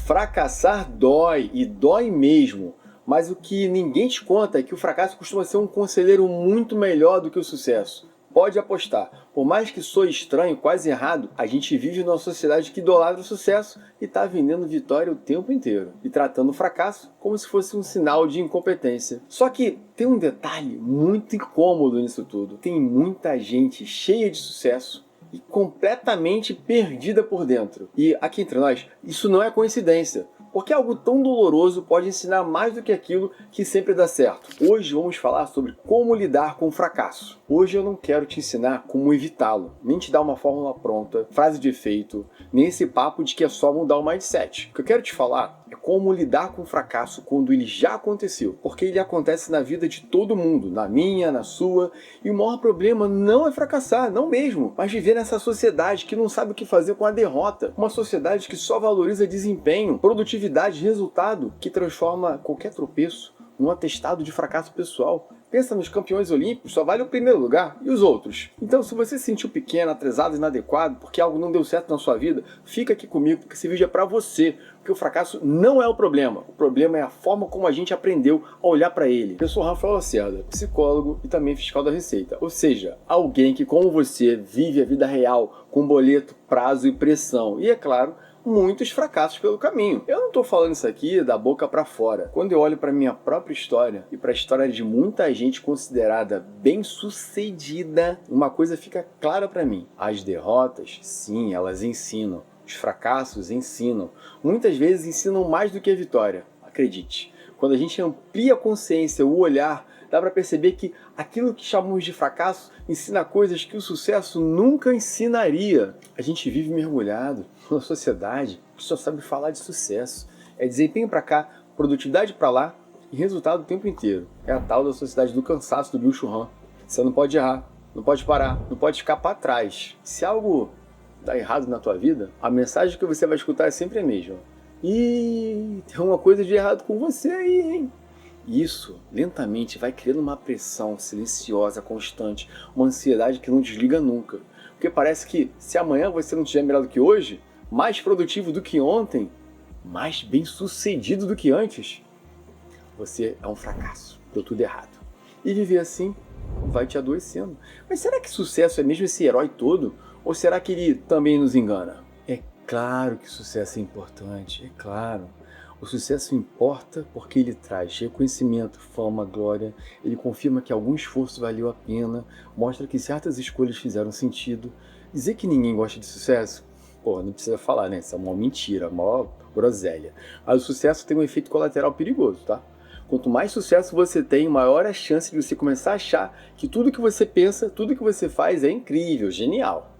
Fracassar dói, e dói mesmo. Mas o que ninguém te conta é que o fracasso costuma ser um conselheiro muito melhor do que o sucesso. Pode apostar. Por mais que soe estranho, quase errado, a gente vive numa sociedade que idolatra o sucesso e está vendendo vitória o tempo inteiro. E tratando o fracasso como se fosse um sinal de incompetência. Só que tem um detalhe muito incômodo nisso tudo. Tem muita gente cheia de sucesso e completamente perdida por dentro. E aqui entre nós, isso não é coincidência. Porque algo tão doloroso pode ensinar mais do que aquilo que sempre dá certo. Hoje vamos falar sobre como lidar com o fracasso. Hoje eu não quero te ensinar como evitá-lo, nem te dar uma fórmula pronta, frase de efeito, nem esse papo de que é só mudar o mindset. O que eu quero te falar é como lidar com o fracasso quando ele já aconteceu. Porque ele acontece na vida de todo mundo, na minha, na sua. E o maior problema não é fracassar, não mesmo, mas viver nessa sociedade que não sabe o que fazer com a derrota. Uma sociedade que só valoriza desempenho, produtividade, resultado, que transforma qualquer tropeço num atestado de fracasso pessoal. Pensa nos campeões olímpicos, só vale o primeiro lugar, e os outros? Então, se você se sentiu pequeno, atrasado, inadequado, porque algo não deu certo na sua vida, fica aqui comigo, porque esse vídeo é pra você, porque o fracasso não é o problema é a forma como a gente aprendeu a olhar para ele. Eu sou Rafael Lacerda, psicólogo e também fiscal da Receita, ou seja, alguém que, como você, vive a vida real com boleto, prazo e pressão, e é claro, muitos fracassos pelo caminho. Eu não estou falando isso aqui da boca para fora. Quando eu olho para minha própria história e para a história de muita gente considerada bem-sucedida, uma coisa fica clara para mim. As derrotas, sim, elas ensinam. Os fracassos ensinam. Muitas vezes ensinam mais do que a vitória. Acredite. Quando a gente amplia a consciência, o olhar, dá para perceber que aquilo que chamamos de fracasso ensina coisas que o sucesso nunca ensinaria. A gente vive mergulhado numa sociedade que só sabe falar de sucesso. É desempenho para cá, produtividade para lá e resultado o tempo inteiro. É a tal da sociedade do cansaço do Bill Churran. Você não pode errar, não pode parar, não pode ficar para trás. Se algo dá errado na tua vida, a mensagem que você vai escutar é sempre a mesma. Ih, tem uma coisa de errado com você aí, hein? Isso, lentamente, vai criando uma pressão silenciosa, constante, uma ansiedade que não desliga nunca. Porque parece que se amanhã você não estiver melhor do que hoje, mais produtivo do que ontem, mais bem sucedido do que antes, você é um fracasso, deu tudo errado. E viver assim vai te adoecendo. Mas será que sucesso é mesmo esse herói todo? Ou será que ele também nos engana? É claro que sucesso é importante, é claro. O sucesso importa porque ele traz reconhecimento, fama, glória, ele confirma que algum esforço valeu a pena, mostra que certas escolhas fizeram sentido. Dizer que ninguém gosta de sucesso? Pô, não precisa falar, né? Isso é uma mentira, uma groselha. Mas o sucesso tem um efeito colateral perigoso, tá? Quanto mais sucesso você tem, maior a chance de você começar a achar que tudo que você pensa, tudo que você faz é incrível, genial.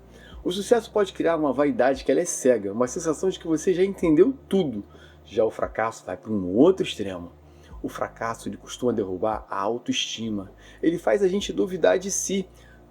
O sucesso pode criar uma vaidade que ela é cega, uma sensação de que você já entendeu tudo. Já o fracasso vai para um outro extremo. O fracasso ele costuma derrubar a autoestima. Ele faz a gente duvidar de si.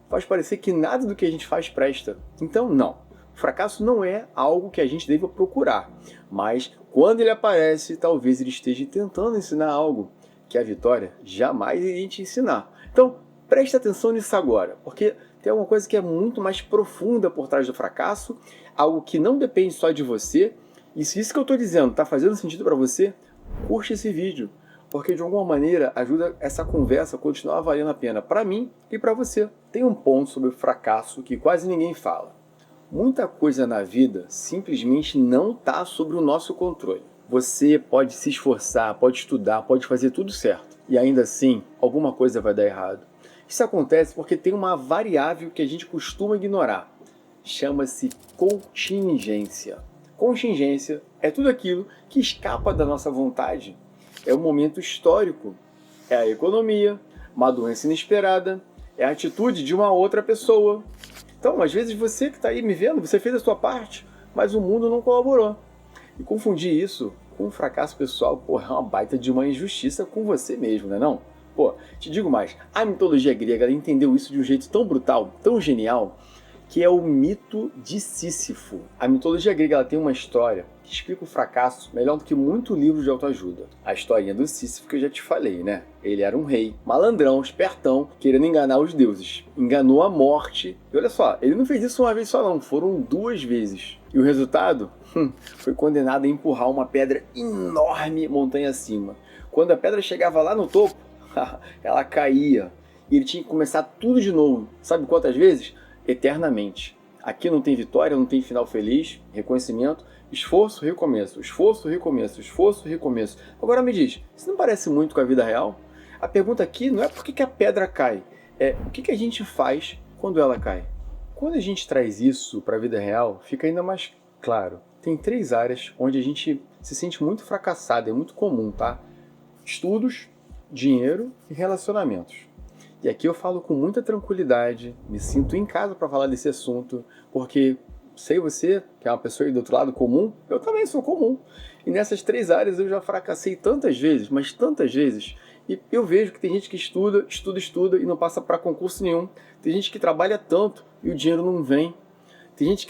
Faz parecer que nada do que a gente faz presta. Então, não. O fracasso não é algo que a gente deva procurar. Mas, quando ele aparece, talvez ele esteja tentando ensinar algo que a vitória jamais iria te ensinar. Então, preste atenção nisso agora. Porque tem alguma coisa que é muito mais profunda por trás do fracasso. Algo que não depende só de você. E se isso que eu estou dizendo está fazendo sentido para você, curte esse vídeo, porque de alguma maneira ajuda essa conversa a continuar valendo a pena para mim e para você. Tem um ponto sobre o fracasso que quase ninguém fala. Muita coisa na vida simplesmente não está sob o nosso controle. Você pode se esforçar, pode estudar, pode fazer tudo certo, e ainda assim alguma coisa vai dar errado. Isso acontece porque tem uma variável que a gente costuma ignorar. Chama-se contingência. Contingência é tudo aquilo que escapa da nossa vontade. É um momento histórico, é a economia, uma doença inesperada, é a atitude de uma outra pessoa. Então, às vezes você que está aí me vendo, você fez a sua parte, mas o mundo não colaborou. E confundir isso com um fracasso pessoal, pô, é uma baita de uma injustiça com você mesmo, não é não? Pô, te digo mais, a mitologia grega ela entendeu isso de um jeito tão brutal, tão genial, que é o mito de Sísifo. A mitologia grega ela tem uma história que explica o fracasso melhor do que muito livro de autoajuda. A historinha do Sísifo que eu já te falei, né? Ele era um rei, malandrão, espertão, querendo enganar os deuses. Enganou a morte. E olha só, ele não fez isso uma vez só não, foram 2 vezes. E o resultado? Foi condenado a empurrar uma pedra enorme montanha acima. Quando a pedra chegava lá no topo, ela caía. E ele tinha que começar tudo de novo. Sabe quantas vezes? Eternamente. Aqui não tem vitória, não tem final feliz, reconhecimento, esforço, recomeço, esforço, recomeço, esforço, recomeço. Agora me diz, isso não parece muito com a vida real? A pergunta aqui não é por que a pedra cai, é o que a gente faz quando ela cai. Quando a gente traz isso para a vida real, fica ainda mais claro. Tem 3 áreas onde a gente se sente muito fracassado, é muito comum, tá? Estudos, dinheiro e relacionamentos. E aqui eu falo com muita tranquilidade, me sinto em casa para falar desse assunto, porque sei você, que é uma pessoa aí do outro lado comum, eu também sou comum. E nessas 3 áreas eu já fracassei tantas vezes, mas tantas vezes, e eu vejo que tem gente que estuda e não passa para concurso nenhum. Tem gente que trabalha tanto e o dinheiro não vem. Tem gente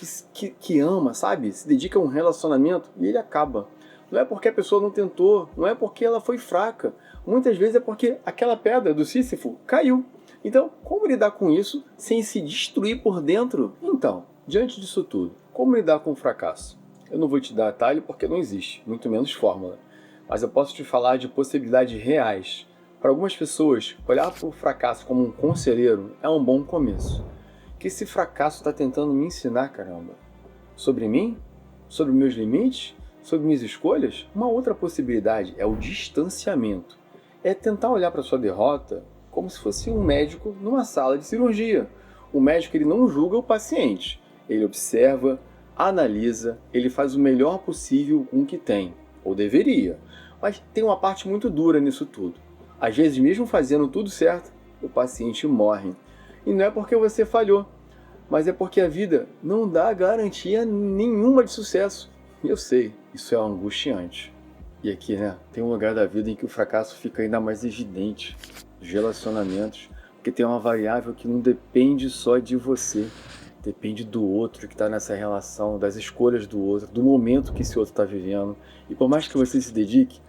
que ama, sabe? Se dedica a um relacionamento e ele acaba. Não é porque a pessoa não tentou, não é porque ela foi fraca. Muitas vezes é porque aquela pedra do Sísifo caiu. Então, como lidar com isso sem se destruir por dentro? Então, diante disso tudo, como lidar com o fracasso? Eu não vou te dar atalho porque não existe, muito menos fórmula. Mas eu posso te falar de possibilidades reais. Para algumas pessoas, olhar para o fracasso como um conselheiro é um bom começo. O que esse fracasso está tentando me ensinar, caramba? Sobre mim? Sobre meus limites? Sobre minhas escolhas? Uma outra possibilidade é o distanciamento. É tentar olhar para sua derrota como se fosse um médico numa sala de cirurgia. O médico ele não julga o paciente. Ele observa, analisa, ele faz o melhor possível com o que tem. Ou deveria. Mas tem uma parte muito dura nisso tudo. Às vezes, mesmo fazendo tudo certo, o paciente morre. E não é porque você falhou, mas é porque a vida não dá garantia nenhuma de sucesso. E eu sei, isso é angustiante. E aqui, né, tem um lugar da vida em que o fracasso fica ainda mais evidente. Os relacionamentos, porque tem uma variável que não depende só de você. Depende do outro que está nessa relação, das escolhas do outro, do momento que esse outro está vivendo. E por mais que você se dedique,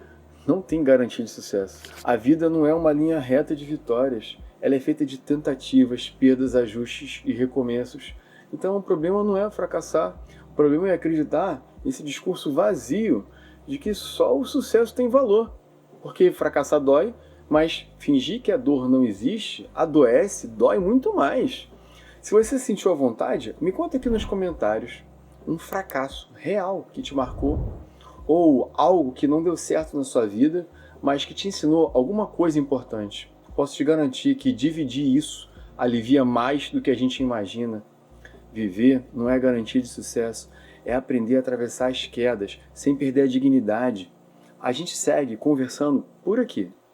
não tem garantia de sucesso. A vida não é uma linha reta de vitórias. Ela é feita de tentativas, perdas, ajustes e recomeços. Então o problema não é fracassar. O problema é acreditar nesse discurso vazio de que só o sucesso tem valor. Porque fracassar dói, mas fingir que a dor não existe, adoece, dói muito mais. Se você sentiu à vontade, me conta aqui nos comentários um fracasso real que te marcou, ou algo que não deu certo na sua vida, mas que te ensinou alguma coisa importante. Posso te garantir que dividir isso alivia mais do que a gente imagina. Viver não é garantia de sucesso, é aprender a atravessar as quedas sem perder a dignidade. A gente segue conversando por aqui.